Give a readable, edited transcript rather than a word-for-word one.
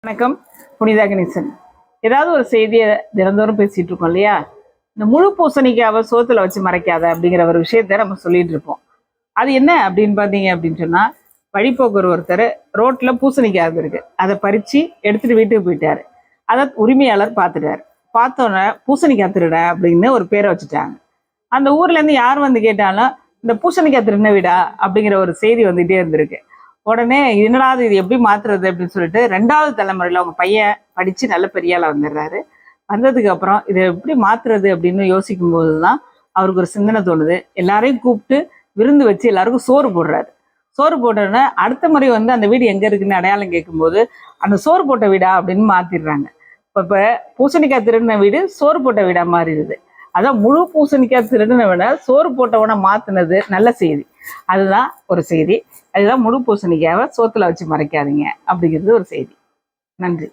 வணக்கம். புனிதா கணேசன். ஏதாவது ஒரு செய்தியை தினந்தோறும் பேசிட்டு இருக்கோம் இல்லையா? இந்த முழு பூசணிக்காவை சோத்துல வச்சு மறைக்காத அப்படிங்கிற ஒரு விஷயத்த நம்ம சொல்லிட்டு இருப்போம். அது என்ன அப்படின்னு பார்த்தீங்க அப்படின்னு சொன்னா, வழிபோக்கர் ஒருத்தர் ரோட்ல பூசணிக்காய் இருக்கு, அதை பறிச்சு எடுத்துட்டு வீட்டுக்கு போயிட்டாரு. அதை உரிமையாளர் பார்த்துட்டாரு. பார்த்தோன்னே பூசணிக்காய் திருட அப்படின்னு ஒரு பேரை வச்சுட்டாங்க. அந்த ஊர்ல இருந்து யார் வந்து கேட்டாலும் இந்த பூசணிக்காய் திருடின வீடா அப்படிங்கிற ஒரு செய்தி வந்துகிட்டே இருந்திருக்கு. உடனே என்னடா இது எப்படி மாத்துறது அப்படின்னு சொல்லிட்டு 2வது தலைமுறையில அவங்க பையன் படிச்சு நல்ல பெரிய ஆளா வந்துடுறாரு. வந்ததுக்கு அப்புறம் இதை எப்படி மாத்துறது அப்படின்னு யோசிக்கும் போதுதான் அவருக்கு ஒரு சிந்தனை தோணுது. எல்லாரையும் கூப்பிட்டு விருந்து வச்சு எல்லாருக்கும் சோறு போடுறாரு. சோறு போட்டோன்னே அடுத்த முறை வந்து அந்த வீடு எங்க இருக்குன்னு அடையாளம் கேட்கும்போது அந்த சோறு போட்ட வீடா அப்படின்னு மாத்திடுறாங்க. இப்ப பூசணிக்காய் திருடின வீடு சோறு போட்ட வீடா மாறிடுது. அதான் முழு பூசணிக்காய் திருடின விட சோறு போட்டவனை மாத்தினது நல்ல செய்தி. அதுதான் ஒரு செய்தி. அதுதான் முழு பூசணிக்காவை சோத்துல வச்சு மறைக்காதீங்க அப்படிங்கிறது ஒரு செய்தி. நன்றி.